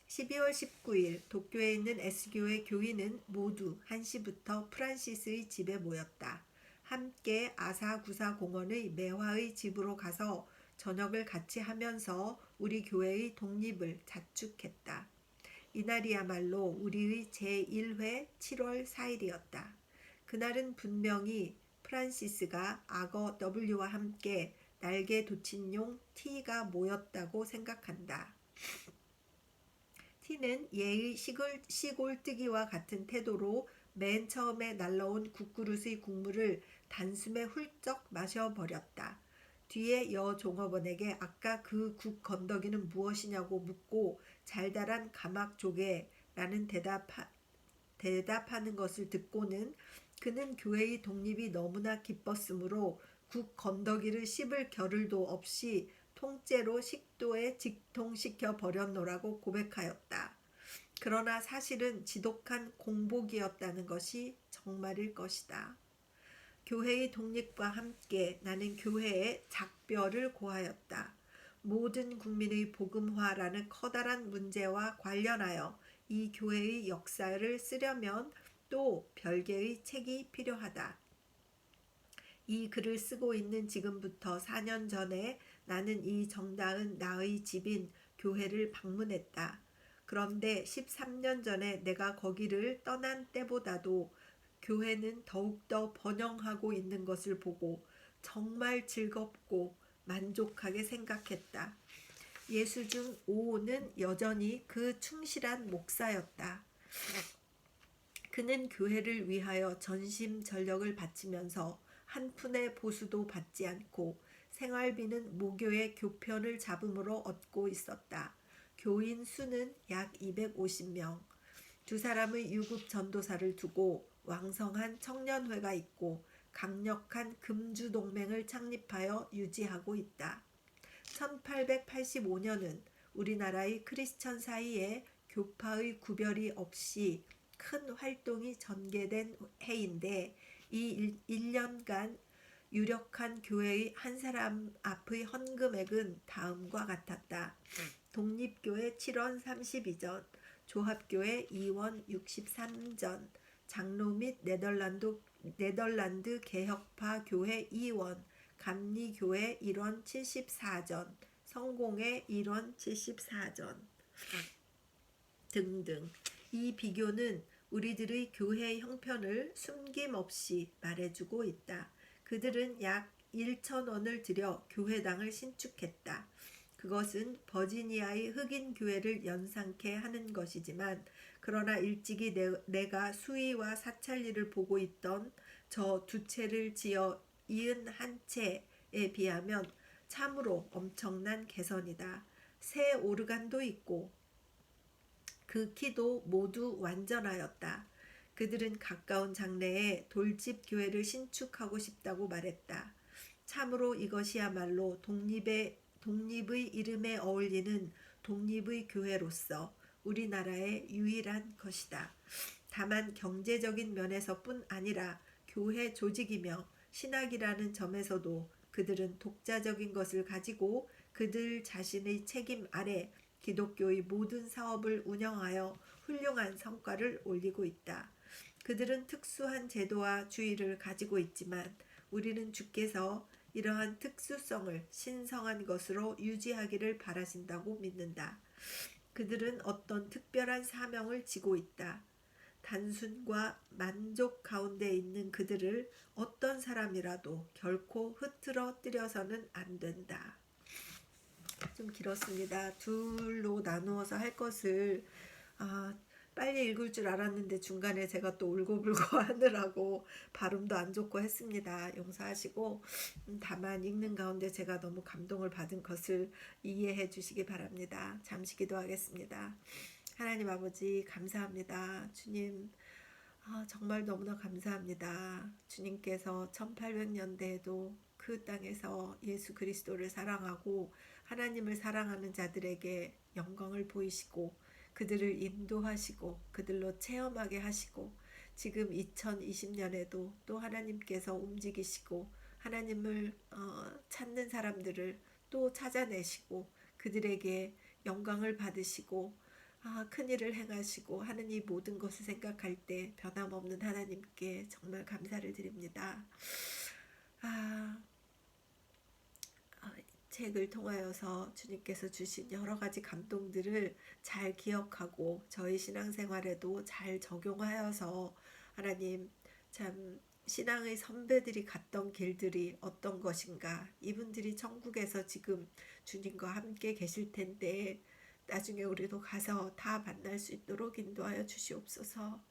12월 19일 도쿄에 있는 S교회 교인은 모두 1시부터 프란시스의 집에 모였다. 함께 아사구사 공원의 매화의 집으로 가서 저녁을 같이 하면서 우리 교회의 독립을 자축했다. 이날이야말로 우리의 제1회 7월 4일이었다. 그날은 분명히 프란시스가 악어 W와 함께 날개 도친용 T가 모였다고 생각한다. T는 예의 시골뜨기와 같은 태도로 맨 처음에 날라온 국그릇의 국물을 단숨에 훌쩍 마셔버렸다. 뒤에 여 종업원에게 아까 그 국 건더기는 무엇이냐고 묻고 잘달한 가막조개라는 대답하는 것을 듣고는 그는 교회의 독립이 너무나 기뻤으므로 국 건더기를 씹을 겨를도 없이 통째로 식도에 직통시켜 버렸노라고 고백하였다. 그러나 사실은 지독한 공복이었다는 것이 정말일 것이다. 교회의 독립과 함께 나는 교회의 작별을 고하였다. 모든 국민의 복음화라는 커다란 문제와 관련하여 이 교회의 역사를 쓰려면 또 별개의 책이 필요하다. 이 글을 쓰고 있는 지금부터 4년 전에 나는 이 정다은 나의 집인 교회를 방문했다. 그런데 13년 전에 내가 거기를 떠난 때보다도 교회는 더욱더 번영하고 있는 것을 보고 정말 즐겁고 만족하게 생각했다. 예수중 5호는 여전히 그 충실한 목사였다. 그는 교회를 위하여 전심전력을 바치면서 한 푼의 보수도 받지 않고 생활비는 모교의 교편을 잡음으로 얻고 있었다. 교인 수는 약 250명. 두 사람의 유급 전도사를 두고 왕성한 청년회가 있고 강력한 금주동맹을 창립하여 유지하고 있다. 1885년은 우리나라의 크리스천 사이에 교파의 구별이 없이 큰 활동이 전개된 해인데 이 1년간 유력한 교회의 한 사람 앞의 헌금액은 다음과 같았다. 독립교회 7원 32전, 조합교회 2원 63전, 장로 및 네덜란드 개혁파 교회 2원, 감리교회 1원 74전, 성공회 1원 74전 등등. 이 비교는 우리들의 교회 형편을 숨김없이 말해주고 있다. 그들은 약 1,000원을 들여 교회당을 신축했다. 그것은 버지니아의 흑인 교회를 연상케 하는 것이지만 그러나 일찍이 내가 수의와 사찰리를 보고 있던 저 두 채를 지어 71채에 비하면 참으로 엄청난 개선이다. 새 오르간도 있고 그 키도 모두 완전하였다. 그들은 가까운 장래에 돌집 교회를 신축하고 싶다고 말했다. 참으로 이것이야말로 독립의 이름에 어울리는 독립의 교회로서 우리나라의 유일한 것이다. 다만 경제적인 면에서뿐 아니라 교회 조직이며 신학이라는 점에서도 그들은 독자적인 것을 가지고 그들 자신의 책임 아래 기독교의 모든 사업을 운영하여 훌륭한 성과를 올리고 있다. 그들은 특수한 제도와 주의를 가지고 있지만 우리는 주께서 이러한 특수성을 신성한 것으로 유지하기를 바라신다고 믿는다. 그들은 어떤 특별한 사명을 지고 있다. 단순과 만족 가운데 있는 그들을 어떤 사람이라도 결코 흐트러뜨려서는 안 된다. 좀 길었습니다. 둘로 나누어서 할 것을 빨리 읽을 줄 알았는데 중간에 제가 또 울고불고 하느라고 발음도 안 좋고 했습니다. 용서하시고 다만 읽는 가운데 제가 너무 감동을 받은 것을 이해해 주시기 바랍니다. 잠시 기도하겠습니다. 하나님 아버지 감사합니다. 주님 정말 너무나 감사합니다. 주님께서 1800년대에도 그 땅에서 예수 그리스도를 사랑하고 하나님을 사랑하는 자들에게 영광을 보이시고 그들을 인도하시고 그들로 체험하게 하시고 지금 2020년에도 또 하나님께서 움직이시고 하나님을 찾는 사람들을 또 찾아내시고 그들에게 영광을 받으시고 큰 일을 행하시고 하는 이 모든 것을 생각할 때 변함없는 하나님께 정말 감사를 드립니다. 책을 통하여서 주님께서 주신 여러 가지 감동들을 잘 기억하고 저희 신앙생활에도 잘 적용하여서 하나님 참 신앙의 선배들이 갔던 길들이 어떤 것인가, 이분들이 천국에서 지금 주님과 함께 계실 텐데 나중에 우리도 가서 다 만날 수 있도록 인도하여 주시옵소서.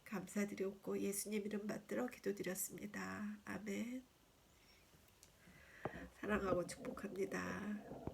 감사드리옵고 예수님 이름 받들어 기도드렸습니다. 아멘. 사랑하고 축복합니다.